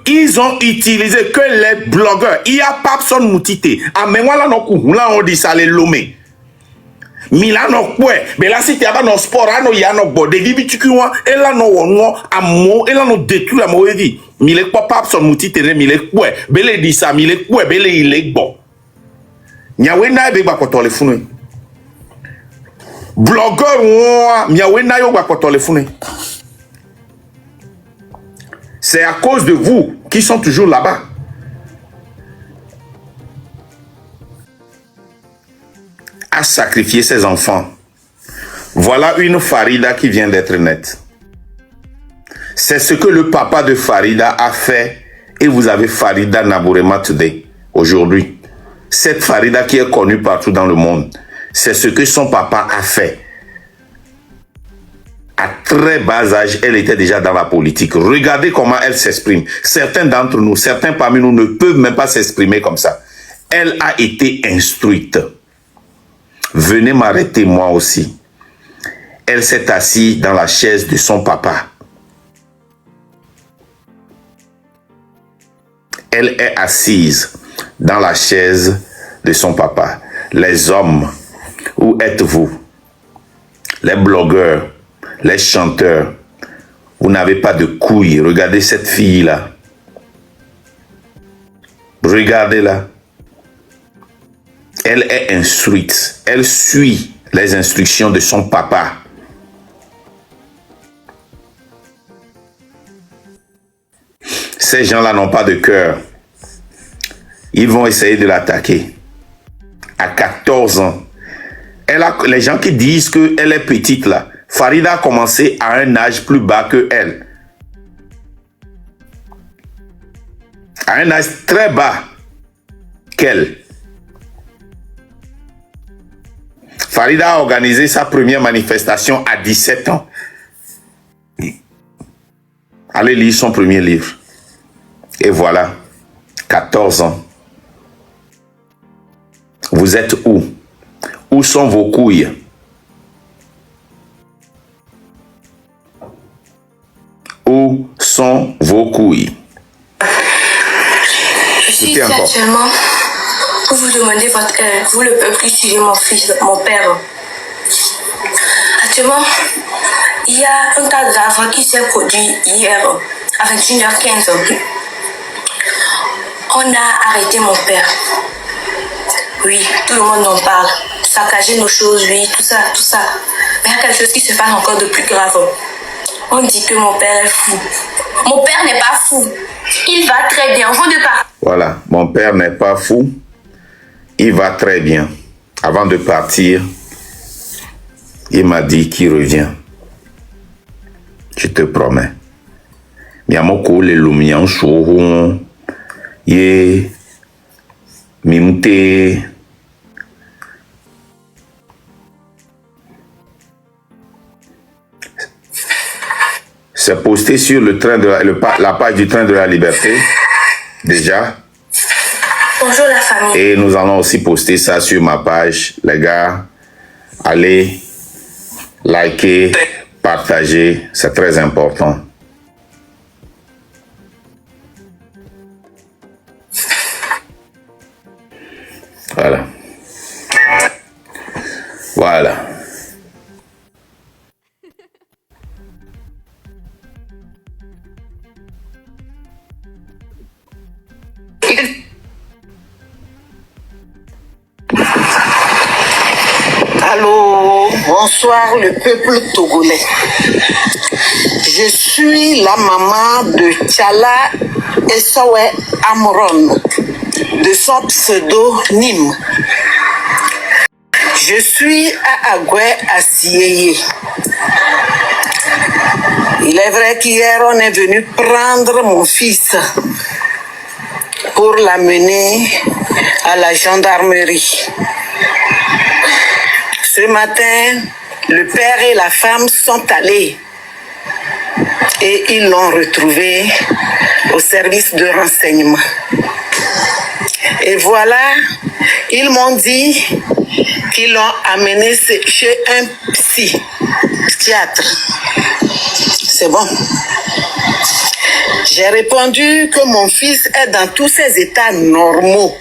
qu'ils ont utilisé que les blogueurs. Il y a Papson Moutite. Ah, mais moi, là, on dit ça, les lomé. Milano kwe mais là si tu as no sport ano ya no bode gibi tukuwa et là no wonwo amo et là no détruit la moedi mile kwa Papson Moutite ne mile kwe bele di sa mile kwe bele ile bon nyawe na be gba kotole funu blogueur wo nyawe na yo gba kotole funu. C'est à cause de vous qui sont toujours là-bas. À sacrifier ses enfants. Voilà une Farida qui vient d'être nette. C'est ce que le papa de Farida a fait et vous avez Farida Nabourema today, aujourd'hui. Cette Farida qui est connue partout dans le monde, c'est ce que son papa a fait. À très bas âge, elle était déjà dans la politique. Regardez comment elle s'exprime. Certains d'entre nous, certains parmi nous ne peuvent même pas s'exprimer comme ça. Elle a été instruite. Venez m'arrêter moi aussi. Elle s'est assise dans la chaise de son papa. Elle est assise dans la chaise de son papa. Les hommes, où êtes-vous? Les blogueurs, les chanteurs, vous n'avez pas de couilles. Regardez cette fille-là. Regardez-la. Elle est instruite. Elle suit les instructions de son papa. Ces gens-là n'ont pas de cœur. Ils vont essayer de l'attaquer. À 14 ans. Les gens qui disent qu'elle est petite là, Farida a commencé à un âge plus bas que elle. À un âge très bas qu'elle. Farida a organisé sa première manifestation à 17 ans. Allez lire son premier livre. Et voilà, 14 ans. Vous êtes où? Où sont vos couilles? Où sont vos couilles? Je suis ici actuellement pour vous demander votre aide, vous le peuple qui suivez mon fils, mon père. Actuellement, il y a un tas d'arbres qui s'est produit hier à 21h15. On a arrêté mon père. Oui, tout le monde en parle. Saccager nos choses, oui, tout ça, tout ça. Mais il y a quelque chose qui se passe encore de plus grave. On dit que mon père est fou. Mon père n'est pas fou. Il va très bien. Avant de partir. Voilà, mon père n'est pas fou. Il va très bien. Avant de partir, il m'a dit qu'il revient. Je te promets. Miamoko le lumian chouron. Ye. Mimte. C'est posté sur le train de la page du train de la liberté. Déjà. Bonjour la famille. Et nous allons aussi poster ça sur ma page. Les gars, allez liker, partager. C'est très important. Voilà. Voilà. Allô, bonsoir le peuple togolais. Je suis la maman de Tchala Esawe Amron, de son pseudonyme. Je suis à Agoué à Sieyé. Il est vrai qu'hier on est venu prendre mon fils pour l'amener à la gendarmerie. Ce matin, le père et la femme sont allés et ils l'ont retrouvé au service de renseignement. Et voilà, ils m'ont dit qu'ils l'ont amené chez un psychiatre. C'est bon. J'ai répondu que mon fils est dans tous ses états normaux.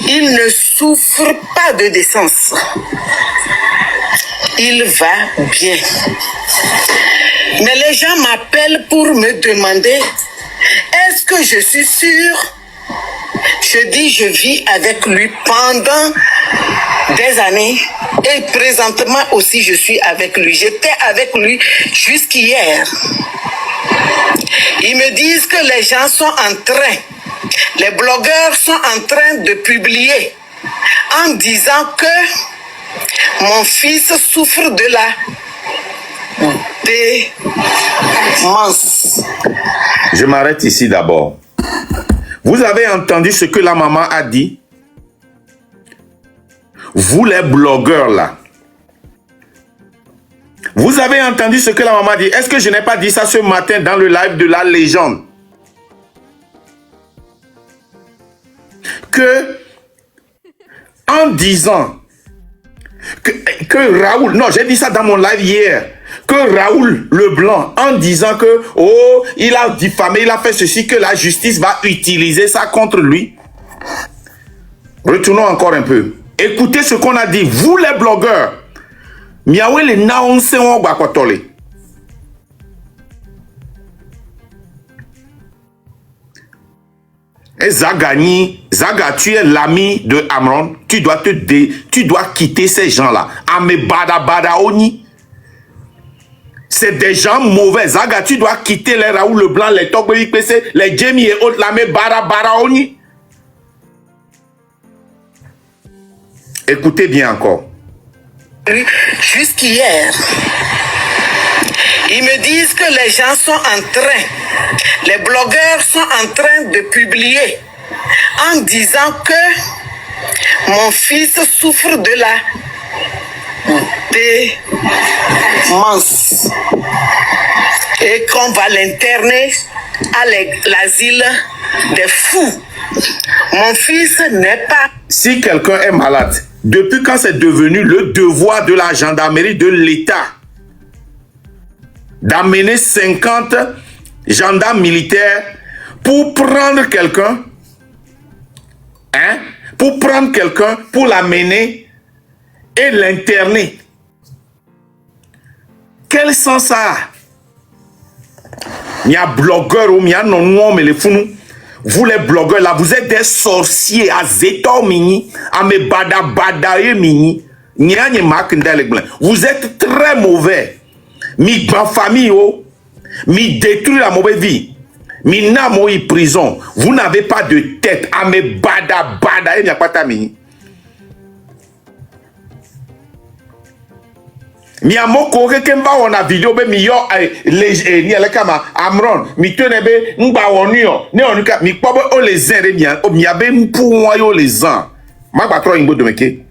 Il ne souffre pas de décence. Il va bien. Mais les gens m'appellent pour me demander, est-ce que je suis sûre? Je dis, je vis avec lui pendant des années et présentement aussi je suis avec lui. J'étais avec lui jusqu'hier. Ils me disent que les gens sont en train, les blogueurs sont en train de publier en disant que mon fils souffre de la démence. Je m'arrête ici d'abord. Vous avez entendu ce que la maman a dit? Vous les blogueurs là. Vous avez entendu ce que la maman a dit? Est-ce que je n'ai pas dit ça ce matin dans le live de la légende? Que en disant que Raoul, non, j'ai dit ça dans mon live hier, que Raoul Leblanc, en disant que, oh, il a diffamé, il a fait ceci, que la justice va utiliser ça contre lui. Retournons encore un peu. Écoutez ce qu'on a dit, vous les blogueurs. Miawe le naonse on bakotole. Et Zagani, Zaga, tu es l'ami de Amron. Tu dois quitter ces gens-là. Ame bada bada oni. C'est des gens mauvais. Zaga, tu dois quitter les Raoul Leblanc, les Togbe IPC, les Jamie et autres. L'ame bada bada oni. Écoutez bien encore. Jusqu'hier, ils me disent que les gens sont en train, les blogueurs sont en train de publier en disant que mon fils souffre de la démence et qu'on va l'interner à l'asile des fous. Mon fils n'est pas... Si quelqu'un est malade, depuis quand c'est devenu le devoir de la gendarmerie de l'État d'amener 50 gendarmes militaires pour prendre quelqu'un, hein, pour prendre quelqu'un, pour l'amener et l'interner? Quel sens ça a? Il y a blogueurs ou il y a non mais les fous. Vous les blogueurs là, vous êtes des sorciers à Zetor Mini, à me bada badaye Mini. Vous êtes très mauvais. Mi grand famille, mi détruit la mauvaise vie. Mi namo y prison. Vous n'avez pas de tête. À me bada badaye, il n'y a pas ta mini. Mi amoko kemba on a vidéo be mi yo ni ele kama Amron mi tenebe ngba wonio ne onuka mi pobo o les en mi o mi abe mpu won yo les en ma gba tro yimbo domeke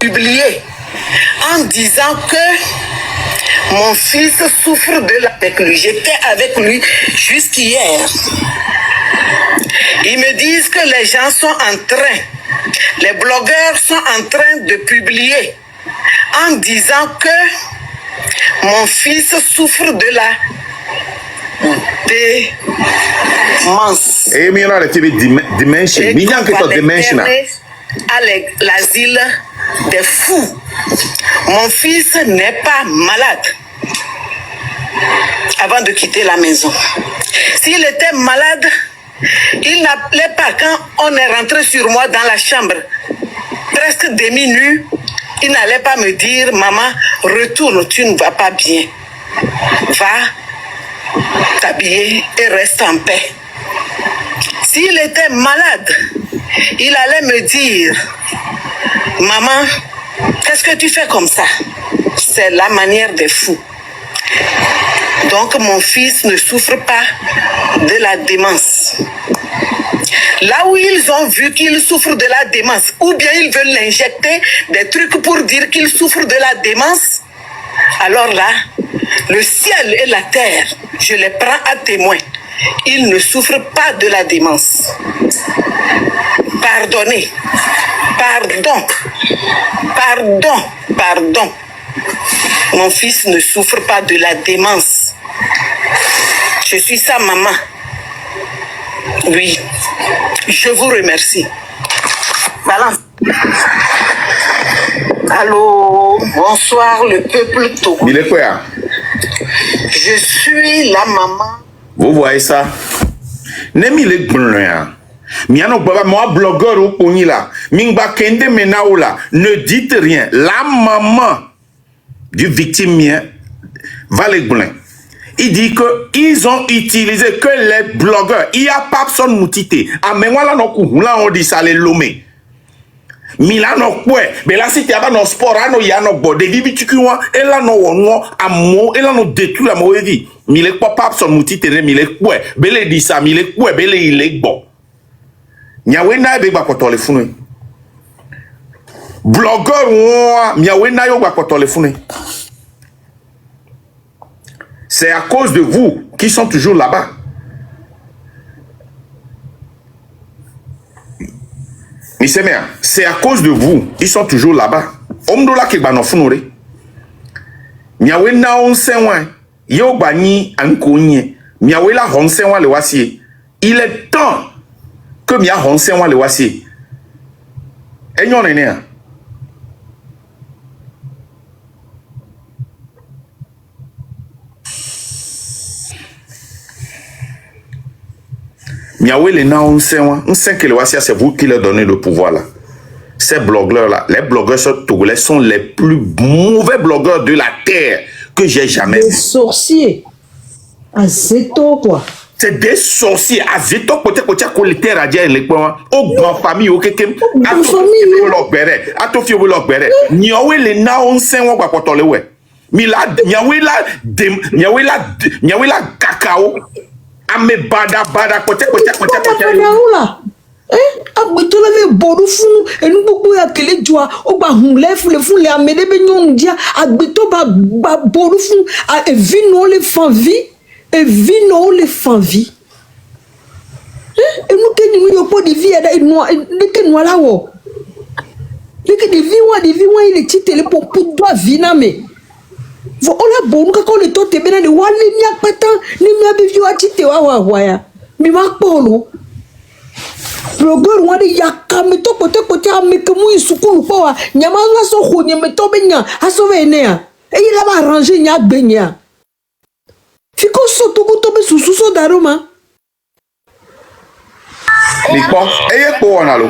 publié en disant que mon fils souffre de la avec lui. J'étais avec lui jusqu'hier. Ils me disent que les gens sont en train, les blogueurs sont en train de publier en disant que mon fils souffre de la démence. Et mi na le tibi dimension. Mi nyan keto dimension. À l'asile des fous. Mon fils n'est pas malade avant de quitter la maison. S'il était malade, il n'appelait pas quand on est rentré sur moi dans la chambre, presque demi-nu. Il n'allait pas me dire, maman, retourne, tu ne vas pas bien. Va t'habiller et reste en paix. S'il était malade, il allait me dire, maman, qu'est-ce que tu fais comme ça? C'est la manière des fous. Donc mon fils ne souffre pas de la démence. Là où ils ont vu qu'il souffre de la démence, ou bien ils veulent l'injecter des trucs pour dire qu'il souffre de la démence, alors là, le ciel et la terre, je les prends à témoin. Il ne souffre pas de la démence. Pardonnez. Pardon. Pardon. Pardon. Mon fils ne souffre pas de la démence. Je suis sa maman. Oui, je vous remercie. Balance. Allô, bonsoir le peuple Togo. Il est quoi? Je suis la maman. Vous voyez ça? Nemi le gbonra. Miano baba moi blogueur au poni là. Mingba kende menao là. Ne dites rien. La maman du victime mien va les gbonra. Il dit que ils ont utilisé que les blogueurs. Il y a pas son moutité. Amengwala no kuhula on dit ça les lomé. Milano kwe, mais là si tu as no sport, ano yano bode, vivi tukuwa, et là no wonwo, amo, et là no détruit la moevi. Mile kwa pap son moutité, mile kwe, bele di sa, mile kwe, bele il est bon. Nyawe na ebe bakotole fune. Blogueur wa, nyawe na yo bakotole fune. C'est à cause de vous qui sont toujours là-bas. C'est à cause de vous, ils sont toujours là-bas. Omdola ke banofunore. Miawe na onsenwa, yo bani ankonye. Miawe la honsenwa le wasiye. Il est temps que mia honsenwa le wasiye. Enyon nene. Miawe le na onsenwa, on sait que le wasiya c'est vous qui leur donnez le pouvoir là. Ces blogueurs-là, les blogueurs togolais sont les plus mauvais blogueurs de la terre que j'ai jamais Des vu. sorciers. À Zeto, quoi. C'est des sorciers. À Zeto, côté côté radien les points. Au grand famille, au kékem. À tout fier leur béré. Niawe les naon sen wa kwa potole we. Mila niawe la cacao. Ame bada côté. Là. Abito la bodu funu enu gbogbo ya kele joa o gba hun le fun le amede be nyon dia agbito ba bodu fun e vino le fanvi enu ke ni yo po de vie da enu de ke no la wo de ke de vie wa il ti tele pour doit vina me vo ola bonu ka ko le to te be na ni wale ni apetan ni mi abi vi wa ti te wa ya mi ma polo blogueur wani yakame to kote ameke mu isukulu kwa nyama ngaso ho nyame to benya aso venea e ila ba arranger nya benya fiko so to be susu so daroma Nipo, eye ko wana lo.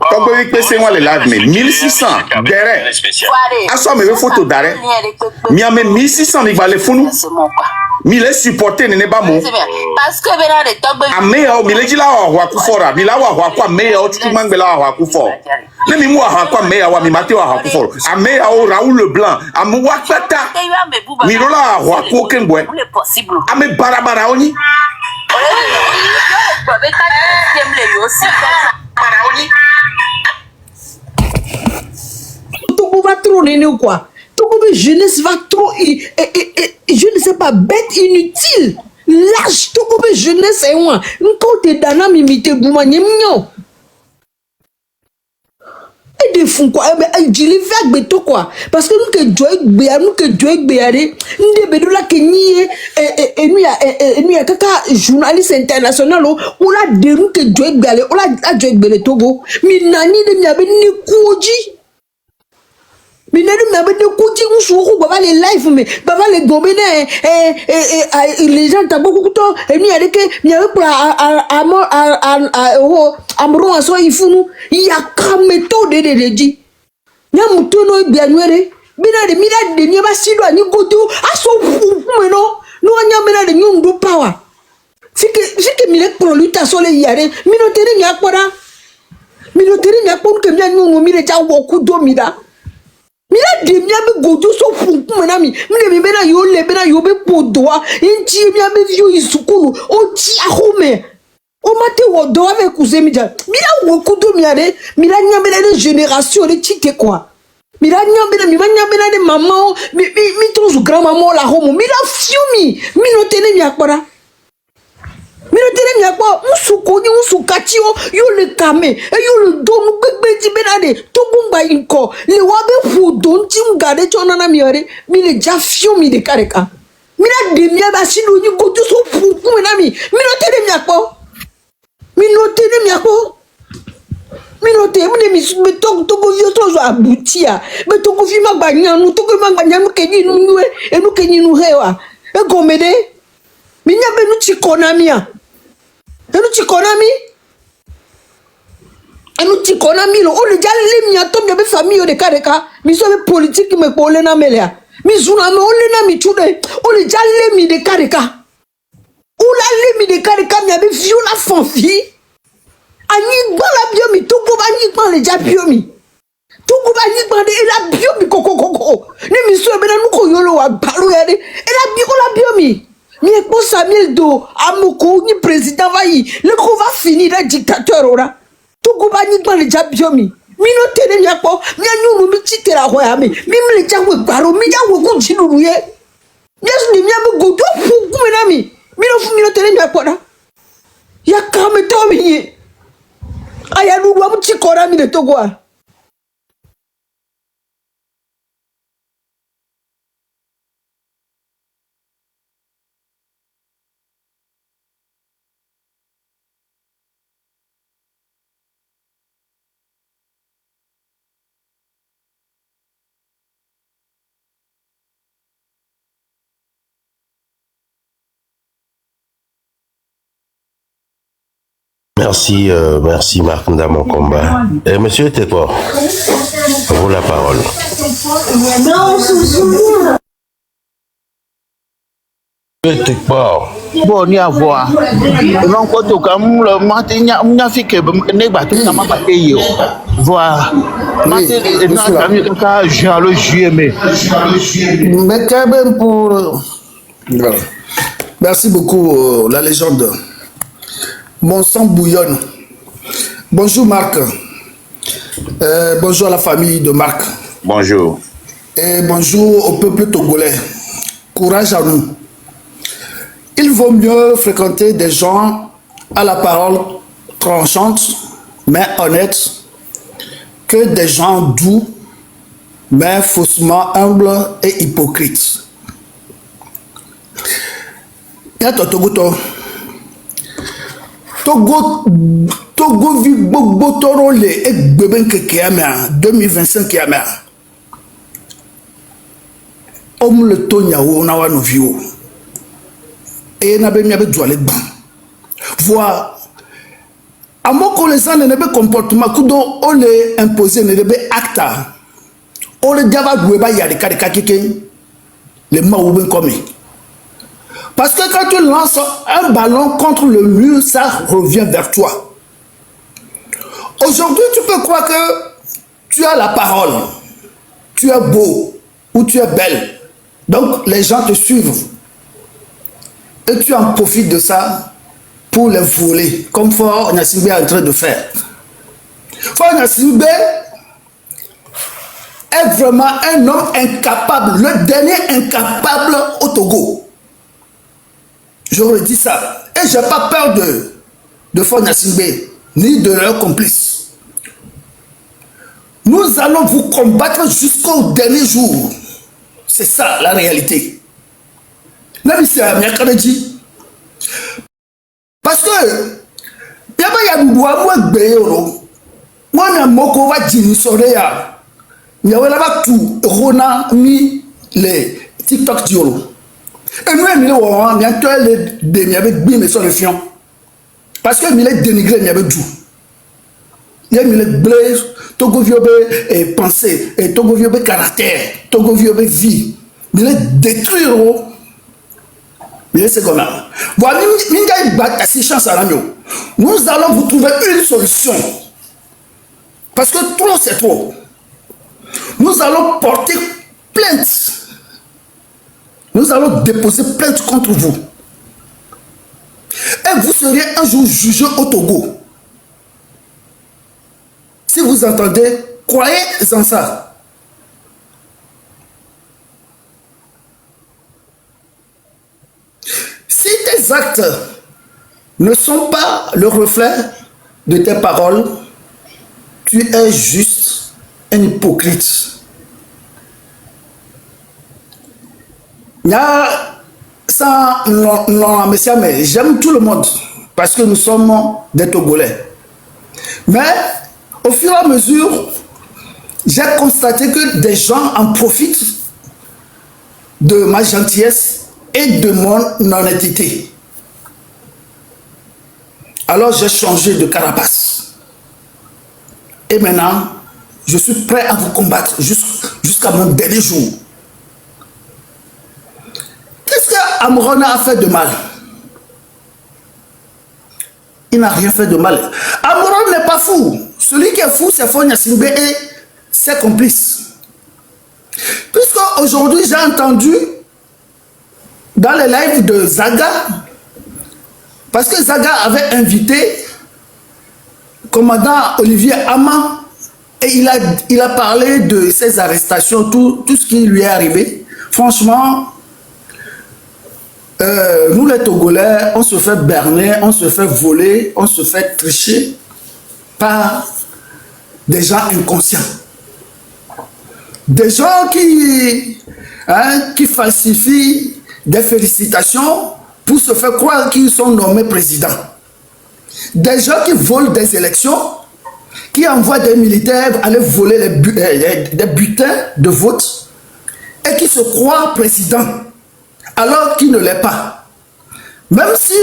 Togo wi pese wan le live me 1600 dere. Aso me photo dare. Mi ame 1600 ni vale funu. Mi le supporter ne ba mo. Parce que bena de togbe. Ame ya o mi le jila wa ku fora. Mi la wa kwa me ya o tutu mangbe la wa ku fora. Le mi mu wa kwa me ya wa mi mate wa ku fora. Ame ya o Raoul Leblanc. Amu wa tata. Mi rola wa ku kenbwe. Ame barabara oni. Togo va trop néné ou quoi Togo be jeunesse va trop je ne sais pas bête inutile lâche Togo be jeunesse et moi quand t'es dana mimite bouma nyemnyo et des fous quoi mais je l'ai fait avec toi quoi parce que nous que Joy béaré nous de la Kenya et nous ya kaka journaliste international on a de nous que Joy béaré on a Joy béaré Togo mais nani de mi abe ni koji mais nani mi abe ni koji on joue baba les live mais baba les gombe les gens t'as beaucoup de temps et nous ya que mi abe pour amro aso ifunu ya kameto de di nya mutono bianwere bina de mira de nyeba sido ani godo aso meno no anya mena de nyundu power fike mire proluta so le yare minoteri nya kpon ke nya nyungu mire ja woku do mira de mia be godo so mena mi bena yo le bena yo be podoa inji mia be vio isukulu o ti ahome o mate wo do avec kuzemija mira wo kudo miare mira nyambela de génération de tite quoi mira nyambela mi nyambela de maman mi tozu grand maman la homo mira fiumi mi no tene mi akpara musukatio yo le kame e yo le dom gbegbe ti benade to bumba inko le wabe fu don tim gade chona na miare mi le ja fiumi de kareka Mina demia ba sino ni go to so puku na mi. Mino te de miako. Mino te de miako. Mino te me to go vio to zo abutia. Me to go vi magbanya nu to go magbanya nu kenyi nu nu e nu kenyi nu hewa. E gomede. Minya be nu chikona mia. E nu chikona mi. E nu chikona mi lo o le jale mi atom de be famille de kareka. Mi so be politique me ko le na melia. Mi zuna me o le na mi chude. O le jale mi de kareka. O la le mi de kareka mi abe viola fanfi. Ani gbala biomi to go ba ni gban le ja biomi. To go ba ni gban de e la biomi koko. Ni mi so be na nu ko yolo wa gbaru ya de. E la biomi. Mi ekpo Samuel do amoko ni président va yi. Le ko va finir le dictateur ora. To go ba ni gban le ja biomi. Mi no tene mi akpo mi anu mi chite la ho ya mi. Mi le ja we gbaru mi ja we ku jinuru ye. Yesu ni mi abe go do fu ku me na mi. Mi no tene mi akpo da. Ya ka me to mi ye. Aya nous doit petit corps de Togo. Merci, merci Marc mon combat. Monsieur Tekor, vous la parole. Monsieur Tekor. Bon, ni avoir. Non, quand on comme le matin, on a fait que ne pas tout ça m'a pas payé. Voilà. Matin, quand j'ai le juillet, mais quand même pour. Voilà. Merci beaucoup, la légende. Mon sang bouillonne. Bonjour Marc. Bonjour à la famille de Marc. Bonjour. Et bonjour au peuple togolais. Courage à nous. Il vaut mieux fréquenter des gens à la parole tranchante, mais honnête, que des gens doux, mais faussement humbles et hypocrites. Yato Togoto. Togo vi gbogbo toro le egbeben kekeamea 2025 kiamea. Om le tonya na wa no viwo. Et na be mi abe douale gban. Voir amoko les gens ne be comportement kudo on le imposer ne be acta. On le diava doué ba ya de kadeka keke. Le ma ou ben comme. Parce que quand tu lances un ballon contre le mur, ça revient vers toi. Aujourd'hui, tu peux croire que tu as la parole, tu es beau ou tu es belle. Donc, les gens te suivent. Et tu en profites de ça pour les voler, comme Fort Nassimbe est en train de faire. Fort Nassimbe est vraiment un homme incapable, le dernier incapable au Togo. Je redis ça. Et je n'ai pas peur de Fort Nassimbe, ni de leurs complices. Nous allons vous combattre jusqu'au dernier jour. C'est ça la réalité. Même si c'est un mercredi. Parce que, il y a un bois, moi, je suis un tout, Rona, mi, les TikTok diolo. Et nous, on a dénigré parce que nous avons dénigré, nous avons tout. Nous avons blé, Togo Viobe et pensée, et Togo Viobe caractère, Togo Viobe vie. Nous avons détruit. C'est comme ça. Voilà, nous allons vous trouver une solution. Parce que trop, c'est trop. Nous allons porter plainte. Nous allons déposer plainte contre vous. Et vous serez un jour jugé au Togo. Si vous entendez, croyez en ça. Si tes actes ne sont pas le reflet de tes paroles, tu es juste un hypocrite. Il y a sans non, monsieur, mais j'aime tout le monde parce que nous sommes des Togolais. Mais au fur et à mesure, j'ai constaté que des gens en profitent de ma gentillesse et de mon honnêteté. Alors j'ai changé de carapace. Et maintenant, je suis prêt à vous combattre jusqu'à mon dernier jour. Qu'est-ce qu'Amrona a fait de mal? Il n'a rien fait de mal. Amrona n'est pas fou. Celui qui est fou, c'est Fonia Singbe et ses complices. Puisque aujourd'hui, j'ai entendu dans les lives de Zaga, parce que Zaga avait invité le commandant Olivier Ama et il a parlé de ses arrestations, tout ce qui lui est arrivé. Franchement, nous les Togolais, on se fait berner, on se fait voler, on se fait tricher par des gens inconscients. Des gens qui falsifient des félicitations pour se faire croire qu'ils sont nommés présidents. Des gens qui volent des élections, qui envoient des militaires aller voler des bulletins de vote et qui se croient présidents alors qu'ils ne l'est pas. Même si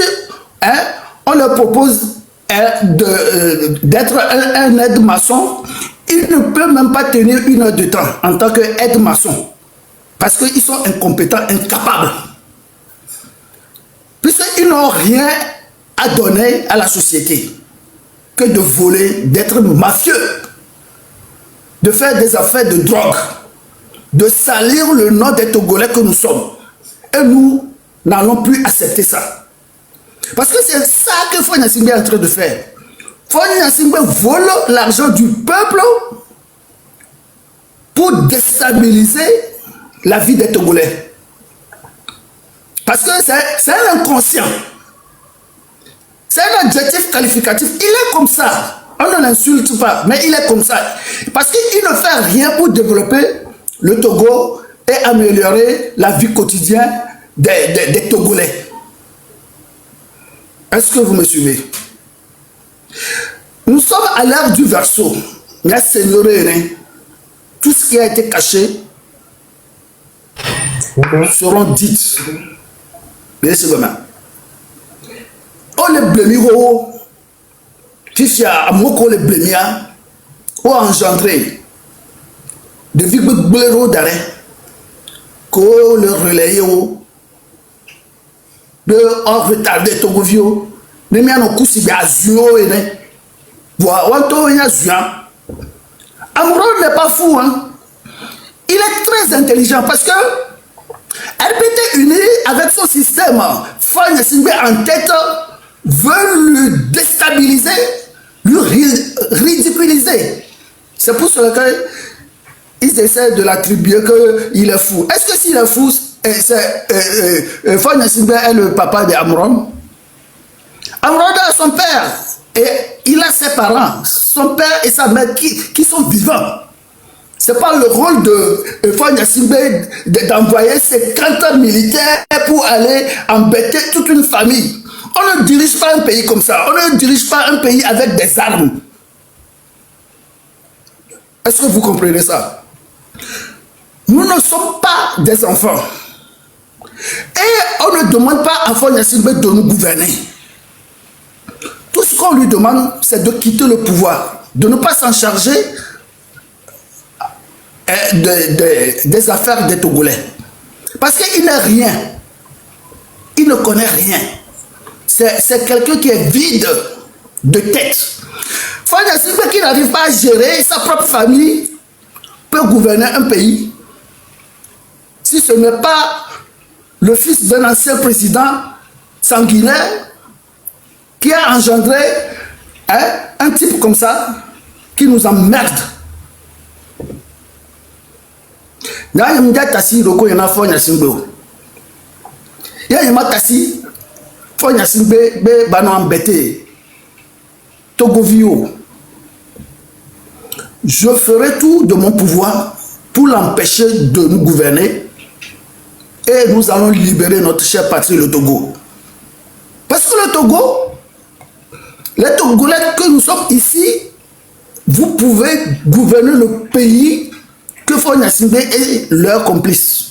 on leur propose d'être un aide-maçon, ils ne peuvent même pas tenir 1 heure de temps en tant qu'aide-maçon. Parce qu'ils sont incompétents, incapables. Puisqu'ils n'ont rien à donner à la société que de voler, d'être mafieux, de faire des affaires de drogue, de salir le nom des Togolais que nous sommes. Et nous n'allons plus accepter ça. Parce que c'est ça que Fonia Singbe est en train de faire. Fonia Singbe vole l'argent du peuple pour déstabiliser la vie des Togolais. Parce que c'est un inconscient. C'est un adjectif qualificatif. Il est comme ça. On ne l'insulte pas, mais il est comme ça. Parce qu'il ne fait rien pour développer le Togo et améliorer la vie quotidienne des Togolais. Est-ce que vous me suivez? Nous sommes à l'ère du verseau. Mais Seigneur, tout ce qui a été caché seront dites. Mais c'est vraiment. On les blémiro, qui a moko les blémia, ou engendré de vigoublero d'arrêt, qu'on le relaye de retardé Togovio, ne mia no kusi be azuo ene. Voilà, wanto ya zuan. Amron n'est pas fou, hein. Il est très intelligent parce que RPT uni avec son système, Fonia Singbe en tête, veut le déstabiliser, le ridiculiser. C'est pour cela qu'ils essaient de l'attribuer qu'il est fou. Est-ce que s'il est fou, Fonia Singbe est le papa d'Amron? Amron a son père et il a ses parents, son père et sa mère qui sont vivants. Ce n'est pas le rôle de Fonia Singbe d'envoyer 50 militaires pour aller embêter toute une famille. On ne dirige pas un pays comme ça. On ne dirige pas un pays avec des armes. Est-ce que vous comprenez ça? Nous ne sommes pas des enfants. Et on ne demande pas à Fonia Singbe de nous gouverner. Tout ce qu'on lui demande, c'est de quitter le pouvoir, de ne pas s'en charger des affaires des Togolais. Parce qu'il n'est rien. Il ne connaît rien. C'est quelqu'un qui est vide de tête. Fonia Singbe qui n'arrive pas à gérer sa propre famille peut gouverner un pays si ce n'est pas le fils d'un ancien président sanguinaire qui a engendré un type comme ça qui nous emmerde. Fonia Singbe. Fonia Singbe be bano embêté. Togovio. Je ferai tout de mon pouvoir pour l'empêcher de nous gouverner et nous allons libérer notre chère patrie, le Togo. Parce que le Togo, les Togolais que nous sommes ici, vous pouvez gouverner le pays que Fonya Simbe est leur complice.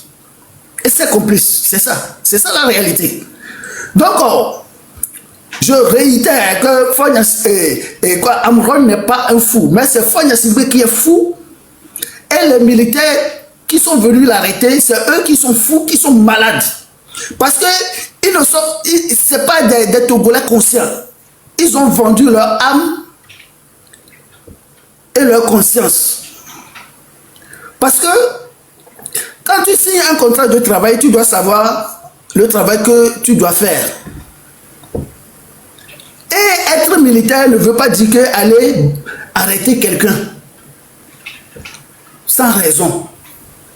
Et c'est complice, c'est ça la réalité. Donc, je réitère que Fonya Amron n'est pas un fou, mais c'est Fonya Simbe qui est fou. Et les militaires qui sont venus l'arrêter, c'est eux qui sont fous, qui sont malades. Parce que ils ne sont, c'est pas des Togolais conscients. Ils ont vendu leur âme et leur conscience. Parce que quand tu signes un contrat de travail, tu dois savoir le travail que tu dois faire. Et être militaire ne veut pas dire que aller arrêter quelqu'un sans raison.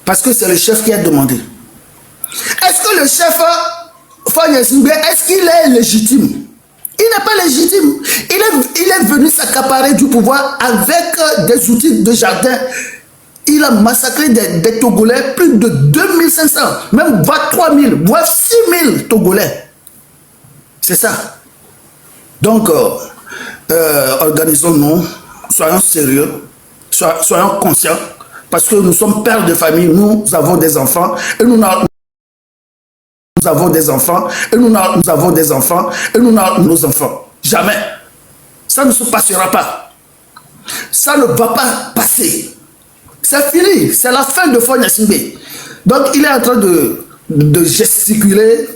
Parce que c'est le chef qui a demandé. Est-ce que le chef Fonya Simbe, est-ce qu'il est légitime? Il n'est pas légitime. Il est venu s'accaparer du pouvoir avec des outils de jardin. Il a massacré des Togolais, plus de 2500, même 3000, voire 6000 Togolais. C'est ça. Donc, organisons-nous, soyons sérieux, soyons conscients, parce que nous sommes pères de famille, nous avons des enfants, et nous avons des enfants, et nous avons des enfants, et nous avons nos enfants. Jamais. Ça ne se passera pas. Ça ne va pas passer. C'est fini. C'est la fin de Fonya Simbe. Donc, il est en train de gesticuler,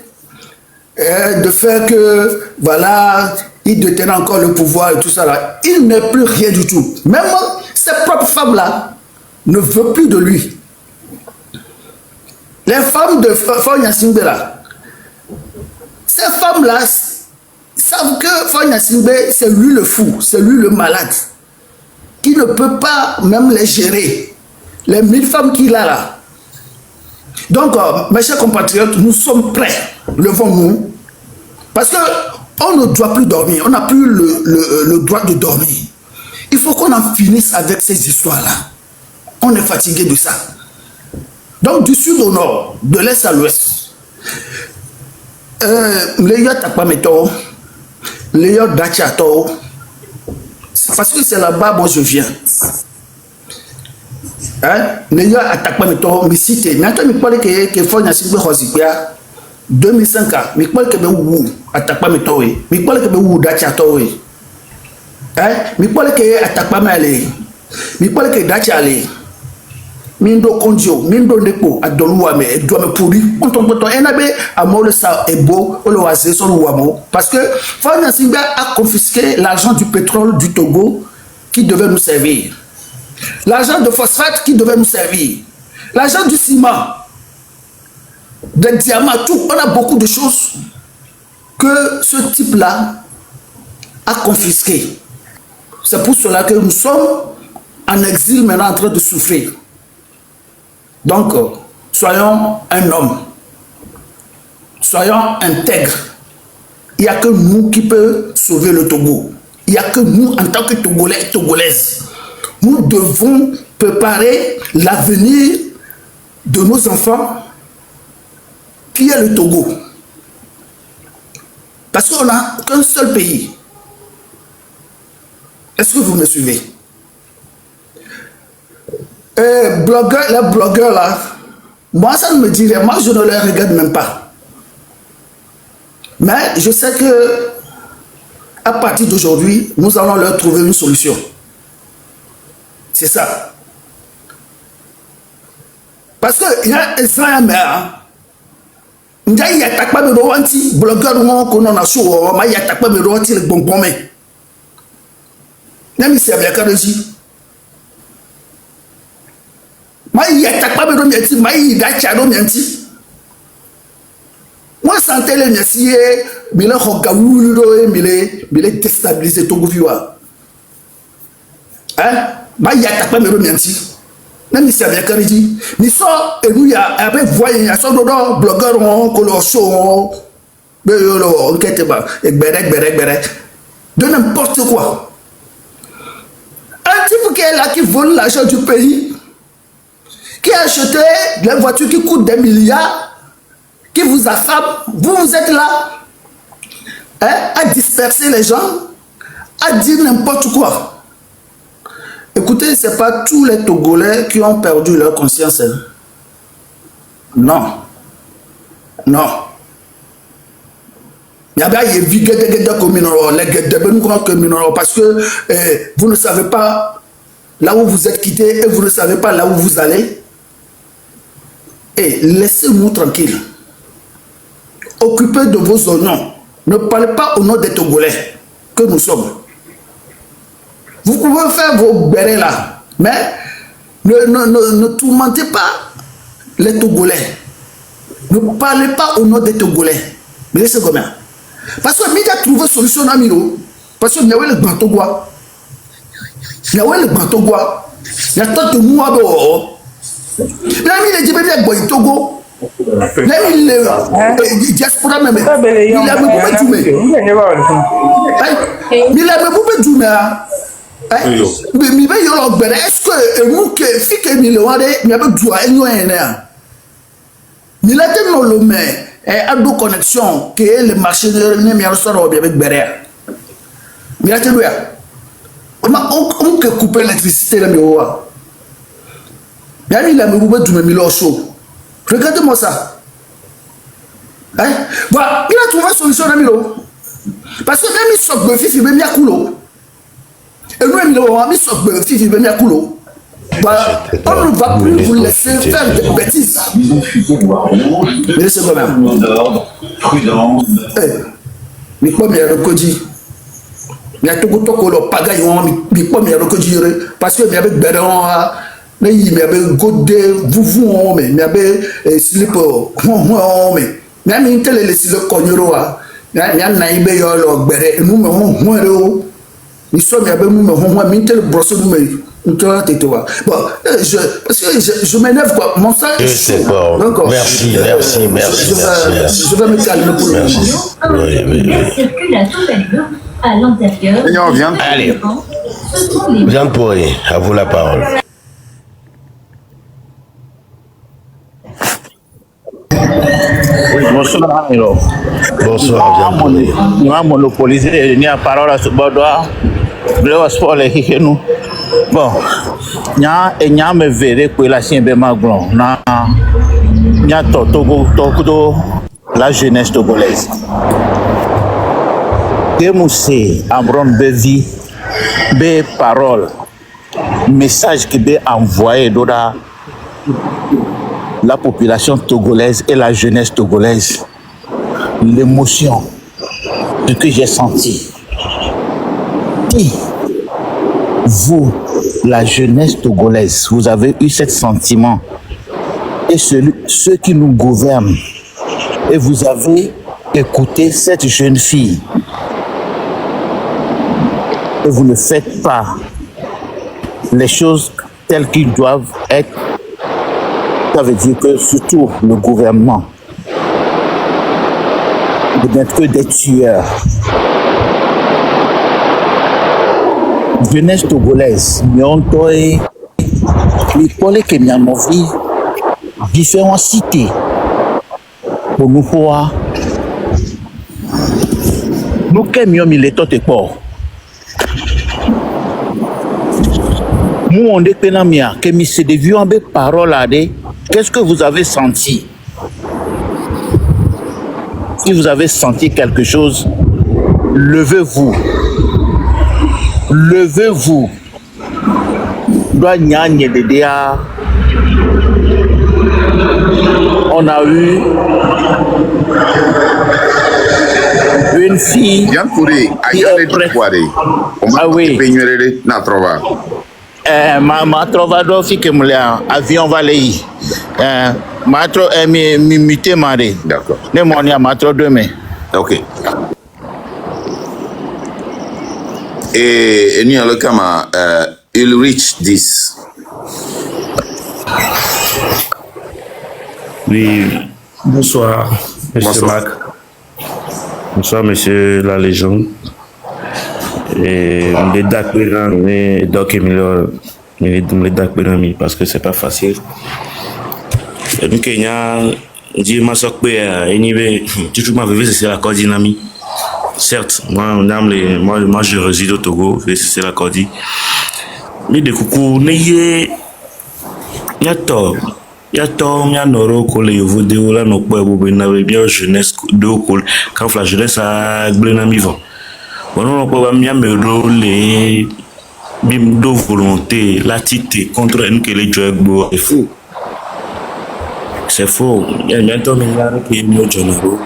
de faire que, voilà, il détenait encore le pouvoir et tout ça là. Il n'est plus rien du tout. Même ses propres femmes-là ne veulent plus de lui. Les femmes de Fonya Simbe là, ces femmes-là savent que Fonya Simbe, c'est lui le fou, c'est lui le malade, qui ne peut pas même les gérer. Les 1000 femmes qu'il a là. Donc, mes chers compatriotes, nous sommes prêts. Levons-nous. Parce qu'on ne doit plus dormir. On n'a plus le droit de dormir. Il faut qu'on en finisse avec ces histoires-là. On est fatigué de ça. Donc, du sud au nord, de l'est à l'ouest, les yeux Takpameto, les yeux Dachato, parce que c'est là-bas moi je viens. Les yeux Takpameto, me cite, mais attends, je parle que Fonya Simbe Hosipia 2005 ans, je parle que vous Takpameto, je parle que vous Dachato, je parle que Takpamale, je parle que Dachale. Mindo kondio, mindo nepo, adoluame, doame pourri, on enabe, amole sa ebo, oloase, son ouamo. Parce que Fonya Simbe a confisqué l'argent du pétrole du Togo qui devait nous servir. L'argent de phosphate qui devait nous servir. L'argent du ciment, des diamants, tout. On a beaucoup de choses que ce type-là a confisqué. C'est pour cela que nous sommes en exil maintenant en train de souffrir. Donc, soyons un homme. Soyons intègres. Il n'y a que nous qui peut sauver le Togo. Il n'y a que nous, en tant que Togolais et Togolaises. Nous devons préparer l'avenir de nos enfants, qui est le Togo. Parce qu'on n'a qu'un seul pays. Est-ce que vous me suivez? Les blogueurs là, moi ça ne me dirait, moi je ne les regarde même pas. Mais je sais que à partir d'aujourd'hui, nous allons leur trouver une solution. C'est ça. Parce que il y a un mère. Il y a pas de romanti, blogueur qu'on a chaud, mais il y a pas de romanti le bonbon mais. Même si c'est bien carrément. Maï attaque pas me mianti, maï dachado mianti. Moi santé les merci, mais là hokawulo mais déstabiliser Togo viwa. Hein? Maï attaque pas me mianti. Même si c'est bien carrément. Ni ça et nous y a avec voyez ya so dodo blogueur on ko show be yo lo enquête ba et bere de n'importe quoi. Un type qui est là qui vole l'argent du pays, qui a acheté des voitures qui coûtent des milliards, qui vous affable, vous êtes là à disperser les gens, à dire n'importe quoi. Écoutez, ce n'est pas tous les Togolais qui ont perdu leur conscience. Non. Non. Parce que vous ne savez pas là où vous êtes quitté et vous ne savez pas là où vous allez. Et laissez-nous tranquilles. Occupez de vos honneurs. Ne parlez pas au nom des Togolais que nous sommes. Vous pouvez faire vos bérets là, mais ne tourmentez pas les Togolais. Ne parlez pas au nom des Togolais. Mais laissez comme ça. Parce que Midi a trouvé solution à Milo. Parce que il y a le grand Togois. Il y a le grand Togois. Il y a tant de mois dehors. Là, il est dit que Togo. Là, il est diaspora même. Il a même pas tout. Il a même pas tout. Mais est-ce que nous qui fit que nous avons droit à nous il a tellement le mais à deux connexions que le marché ne m'y a ressorti avec Béret. Il a tellement on peut couper l'électricité là mais il a même pas tout mais il a chaud. Regardez-moi ça. Voilà, il a trouvé une solution à Milo. Parce que même il sort de fils, il met bien coulo. Et nous, il sort de fils, il met bien coulo. Voilà, on ne va plus vous laisser faire des bêtises. Mais laissez quand même. Mais quoi, mais il y a le codi. Il y a tout le temps que le pagaille, mais quoi, mais il y a le codi. Parce que il y avait Béron. Mais il y avait Godé, vous, mais il y avait Slip, mais même il y a les Slip Cognero, il y a Naïbe Yolo, Béré, nous, nous sommes avec nous, mais il y a le brosser, mais nous te la tête. Bon, parce que je m'énerve, quoi. Mon sang, je sais pas. Merci. Je vais me calmer pour le moment. Circule à toute allure à l'intérieur. Allez, Jean Pourri, à vous la parole. Oui, bonsoir. Bonsoir, Jean Pourri. Nous avons monopolisé la parole à ce bordois. Le sport est qui nous. Bon, nous avons vu que la Chine est maglon. Nous avons la jeunesse togolaise. Que Moussé, Amron Bevi, des paroles, message qui est envoyé dans la population togolaise et la jeunesse togolaise. L'émotion, ce que j'ai senti. Et vous, la jeunesse togolaise, vous avez eu ce sentiment. Et ceux qui nous gouvernent, et vous avez écouté cette jeune fille. Et vous ne faites pas les choses telles qu'ils doivent être. Ça veut dire que surtout le gouvernement, vous n'êtes que des tueurs. Jeunesse togolaise, mais on doit les collègues qui m'ont envie différentes cités pour nous pouvoir nous qui m'ont mis les taux de port. Nous on est pénamia que mi se devions avec parole à des. Qu'est-ce que vous avez senti? Si vous avez senti quelque chose, levez-vous. Levez-vous. On a eu une fille qui est prête. Ah oui. Ma trovado fi que mulher avion valei ma tro mi muté maré d'accord ne mon ya ma tro demain ok et ni le kama il reach this. Oui, bonsoir monsieur Marc. Bonsoir monsieur la légende. Et les d'accord mais donc les d'accord parce que c'est pas facile. Et nous Kenya dit ma soeur tu m'as vu c'est la cordinamie. Certes, moi je réside au Togo, c'est la cordie. Mais de coucou, n'ayez yato mia noro ko le vous de là no po bo na bien jeunesse do ko quand la jeunesse a glena mi vent. Bon non po mia me do le bim do volonté la tite contre nous que les joie est fou. C'est faux. Il y a bientôt mais là que nous jonaro.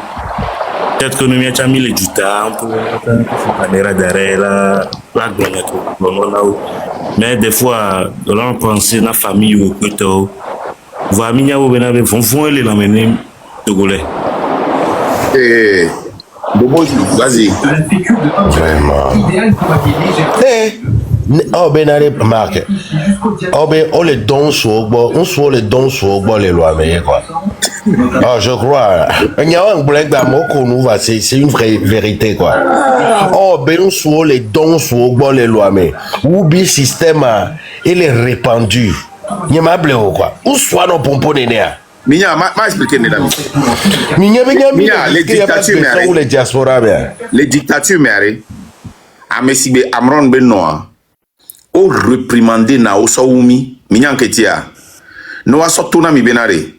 Peut-être que nous m'y a mis les du temps pour la d'arrêt la glena to. Mais des fois dans la pensée na famille ou plutôt va minya wo benabe fonfon ele la menem togolais. Bobo, vas-y. Vraiment. Oh benare marque. Oh ben on les dons on les dons les lois mais quoi. Oh je crois. Il y a un blague d'amour qu'on nous va c'est une vraie vérité quoi. Oh ben on les dons les lois mais ou bien système il est répandu. Il m'a blé quoi. Où soit nos pompons nénéa. Minya m'a expliqué Minya les dictatures ou les diaspora bien. Les dictatures mais amesibe amron benoa. O réprimander na o saoumi minya nketia. No asotuna mi benare.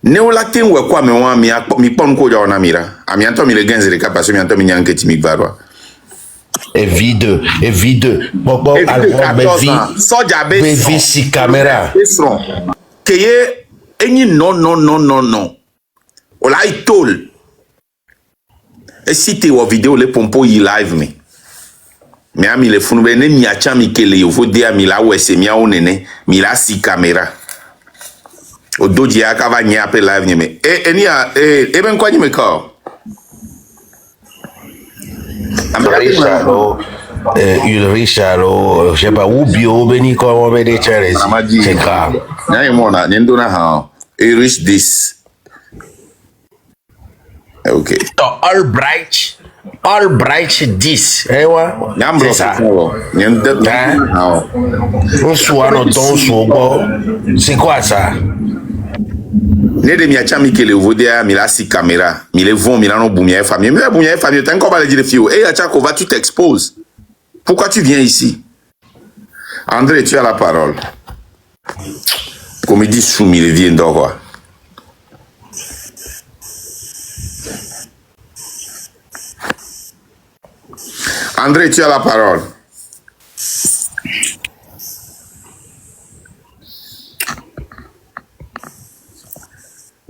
Ne o latin we kwa me wa mi pon ko ja na mira. Ami anto mi le genzere ka parce mi anto minya nketi mi varwa. Et vide. Bobo soja be si caméra. Keye eni non. Ola itol. Et si te wa vidéo le pompo yi live me. Me ami le funu be ne mi acha mi kele yo fo dia mi la wese mi a onene mi la si caméra. Odoji aka va nya pe live nyeme. Eni a ben kwa nyeme ka. Ulrich alors je sais pas où bio beni comme on met des chairs c'est grave na mona ndona ha Ulrich this OK Albright 10 wa c'est ça on soit no don so c'est quoi ça ne de mi achami kele vodia mi la si caméra mi le vont mi la no boumia famille mais boumia famille t'as encore pas le dire fio et acha ko va tu t'exposes. Pourquoi tu viens ici? André, tu as la parole. Comme il dit Soumi, il vient d'Orwa. André, tu as la parole.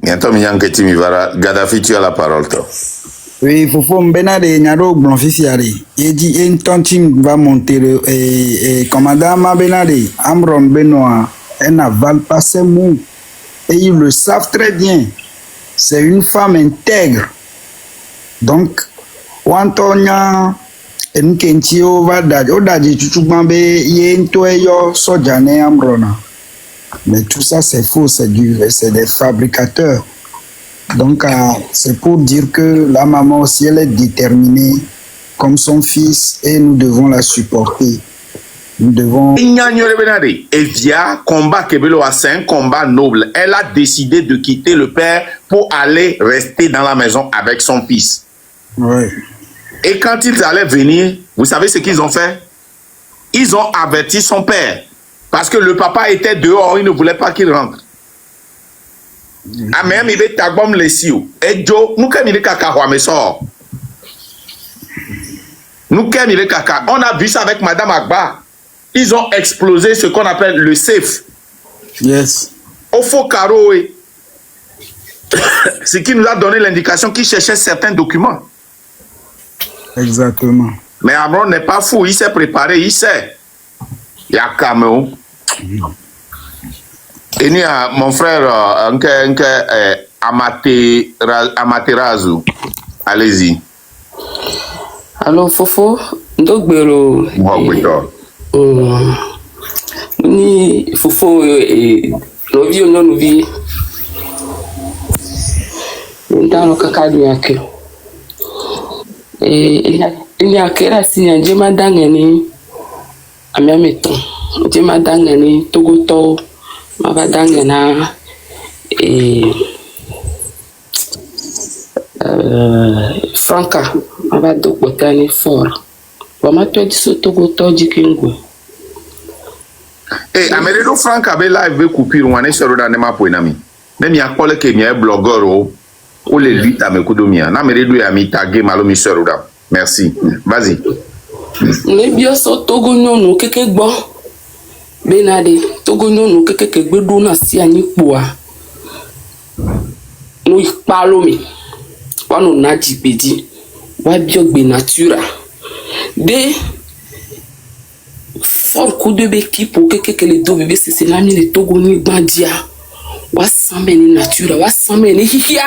Bientôt, Gaddafi, tu as la parole, toi. Oui, il faut de Nyaro Blanfifiari. Il dit une tontine va monter le commandant Mabenade, Amron Benoît, un aval passé mou. Et ils le savent très bien. C'est une femme intègre. Donc, Wantonia, Nkentio va d'Odaji Chuchubambe, Yentoyo, Sojane Amrona. Mais tout ça, c'est faux, c'est des fabricateurs. Donc, c'est pour dire que la maman aussi, elle est déterminée comme son fils et nous devons la supporter. Nous devons... Et via combat Kebelo, c'est un combat noble. Elle a décidé de quitter le père pour aller rester dans la maison avec son fils. Oui. Et quand ils allaient venir, vous savez ce qu'ils ont fait? Ils ont averti son père. Parce que le papa était dehors, il ne voulait pas qu'il rentre. Ah même il veut tagbom les siou. Et Joe, nous quand il est caca mais sort. Nous quand il est caca, on a vu ça avec Madame Agba. Ils ont explosé ce qu'on appelle le safe. Yes. Au faux carreau. Ce qui nous a donné l'indication qu'il cherchait certains documents. Exactement. Mais Amron n'est pas fou, il s'est préparé, il sait. Il y a Cameroun. Et nous, mon frère, Amaterazu, allez-y. Allô, Fofo, Dogbero. Ni Fofo, Novi ou non Novi. Dans le caca du Yake. Et il y a quel signe, Dieu m'a dangani, à mes mettons. Dieu m'a dangani, Togoto. Mabadangana Franca, on va donc botaner fort. Maman, toi, dis ce togo, toi, dis kingo. Eh, ameredo Franca be live be coupure wane sero da nema po enami. Même ya kole ke mi blogueur o le lutte me kudomia. Na ameredo ya mi taguer malo mi sero da. Merci. Vas-y. Ne bio so togo nyonu keke gbo. Benade, togo nyonu keke gbedo na si ani poa. No ipalo mi. Wano na jipedi. Wa bio gbe natura. De fort coup de béquille pour que les deux bébés c'est la mine les togo ni bandia wa sambe ni nature wa sambe ni hihia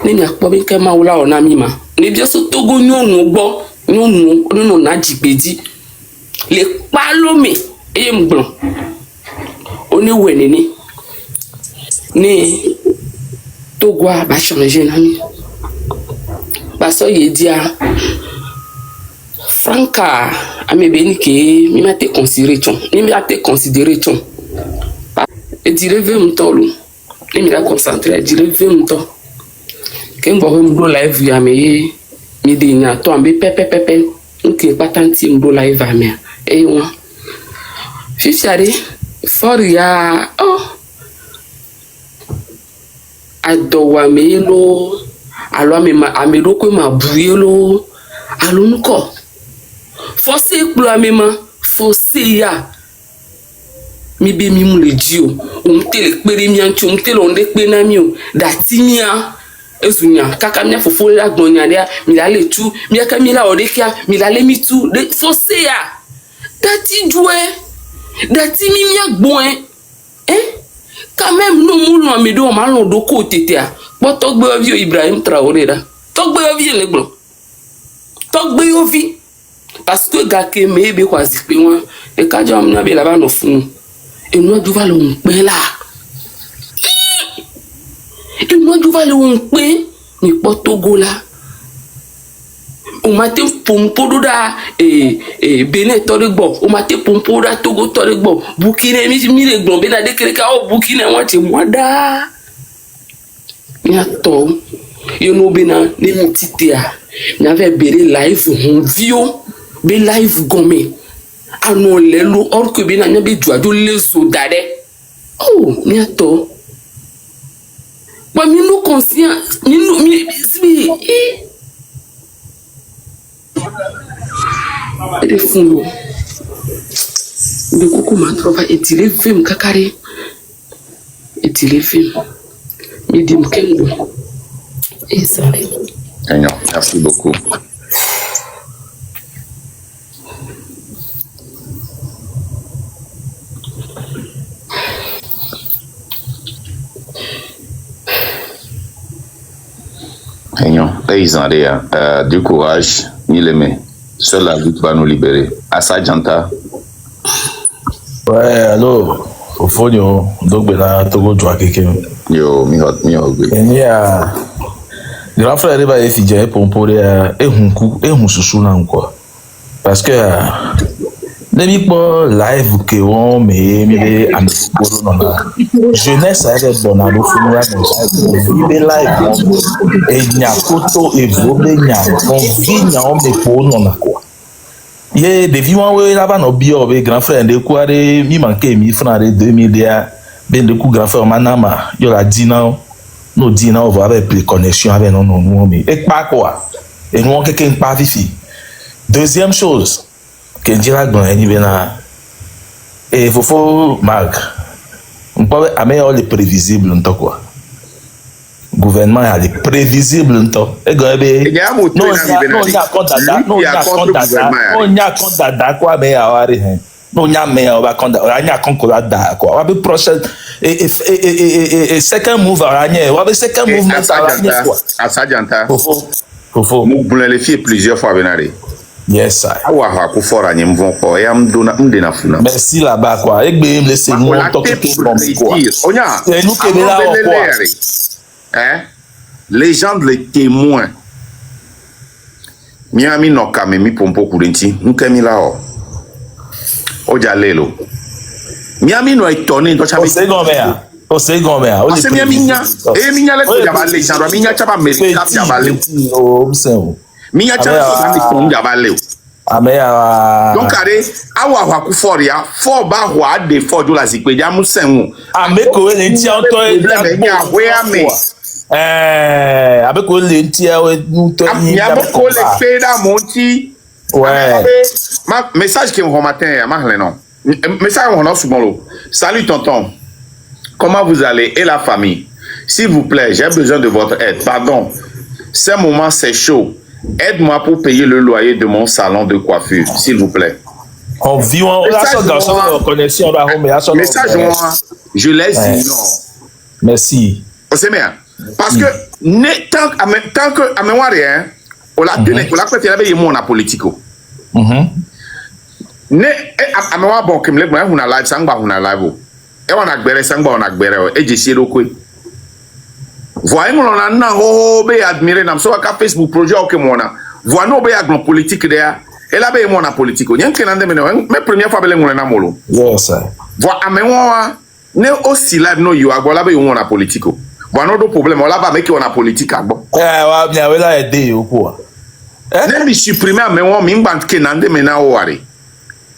ni mi akpo bi ke ma wala ona mi ma ni bi so togo nyonu gbo nyonu na jipedi le palome e mgbon oni wenene ni togo ba changer na mi ba so ye dia Franca, amebeni ke mi m'a te considéré ton. Et dire veut mon temps lui. Et mi la concentrer, dire veut mon temps. Quand on va me live ya me mi dina to ambe pepe. Ok, pas tant ti me live ya me. Et moi. Fichari for ya adowa me lo. Alors me amelo ko ma bouye lo. Alon ko. Forcé pour la même forcé ya mi be mi mu le dio o mtele pere mi anti o mtele onde pe na mi o datimia ezunya kaka mi fofo la gbonya dia mi la le tu mi aka mi la odekia mi la le mi tu de forcé ya dati doué dati mi mi agbon quand même no mu no mi do ma lo do ko tetea bo to gbe ovi Ibrahim Traoré da to gbe ovi le gbon to gbe ovi. Parce que gake me be kwa zikpe wan e kajo amna be laba no funu e no du vale on pe la e no du vale on pe ni Togo la o mate pompo do da Benin to de gbo o mate pompo da Togo to de gbo Burkina mi le gbon be na de kere ka o Burkina wan ti moda ya to yo no be na ni mutite a mi ave bere live on vio be live gomme anu lelu or que be na nya be duajo leso dade ni ato ba mi no conscient mi si de fundo de kuku ma trova etile film kakari etile film mi dim kendo et ça merci beaucoup. Paysan, du courage, ni les mains. Seule la lutte va nous libérer. Assa Janta. Ouais, allô, au fond, donc, ben là, Togo, tu vois quelqu'un. Yo, mi hot. Il y a. Grand frère, il va effiger pour pouvoir susu là quoi. Parce que. Depuis que live que on met à jeunesse à être bonne à l'eau live et il y a photo et volé il y a convie on met pour non quoi. Ye depuis moi là-bas no bio avec grand frère de quoi de mi manqué 1000 francs de 2000 dia ben de coup grand frère manama yo la dit non nous dit non on va avec plus connexion avec non mais et pas quoi et nous on quelqu'un pas ici. Deuxième chose que dira dans Nibena et faut Marc on peut améliorer les prévisibles en quoi gouvernement a les prévisibles en temps et gabe non il y a compte data quoi mais awari non il y a mais on va compte il y a compte data quoi on va prochaine et second move aranye on va second mouvement aranye quoi Assa Janta faut nous planifier plusieurs fois benare. Yes, sir. Merci là-bas, quoi. Et bien, laissez-nous quoi. Et nous qui là, quoi. Légende, les témoins. Miami no kamemi pompo kurenti. Nkemi la o. Oja lelo. Miami no étonné. C'est gomme. O c'est gomme a. O se mi minya. E minya le ko jaba le chan minya chaba me cap jaba le. O msen. Minya chaba me ko jaba le. Ameya. Donc are awa wa ku for ya for ba ho ade for do la zikpe ja mu sen. Ameko le nti anto e ya we ame. Abeko le nti a we nto yi. Ya beko le pe da monti. Ouais. Ma message qui me matin à Marlène. Message on a souvent. Salut tonton. Comment vous allez et la famille? S'il vous plaît, j'ai besoin de votre aide. Pardon. Ce moment c'est chaud. Aide-moi pour payer le loyer de mon salon de coiffure, s'il vous plaît. On vit on a connexion là mais message je les ignore. Merci. C'est bien. Parce que tant que à mémoire rien, on l'a donné, on l'a fait il y mon politico. Ne à mémoire bon que me le on a live sangba on a live. Et on a gbere sangba on a gbere et je sais quoi. Voyez mon on a na ho be admirer nam so ka Facebook projet o ke mona. Voyez no be aglo politique derrière. Et là be mon na politique. Nyen ke nande me me première fois be le ngone na molo. Yes sir. Voyez à mémoire ne aussi live no you agbo là be mon na politique. Voyez no do problème on là ba make on na politique agbo. Wa bien we la aider yo quoi. Ne mi supprimer à mémoire mi ngba ke nande me na o wari.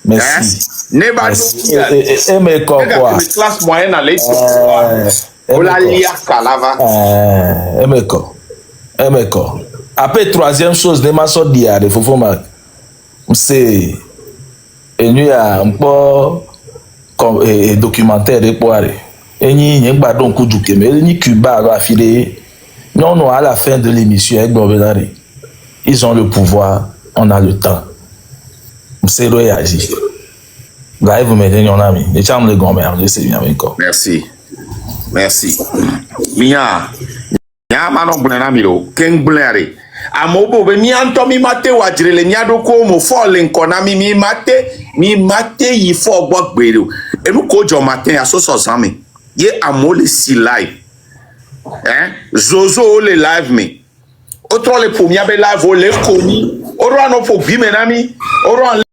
Merci. Ne ba et me quoi. Classe moyenne à l'école. Olalia Kalava. Emeko. Après troisième chose, les maçons d'hier, il faut faire c'est il y a un peu documentaire de poire. Et il y a un badon coup du mais ni Cuba va filer. Non, à la fin de l'émission avec Bobelari, ils ont le pouvoir, on a le temps. C'est réagi. Là, vous m'aidez, on a mis. Les chambres de grand-mère, je sais bien encore. Merci. Merci. Mia mano blena milo ken blere amobo be mi anto mi mate wajire mi adoko mo fall nkona mi mate yi fo gbogbere enu ko jo matin asoso zami ye amole si live zozo le live me otro le pomia be live o le komi oro ano po bi menami oro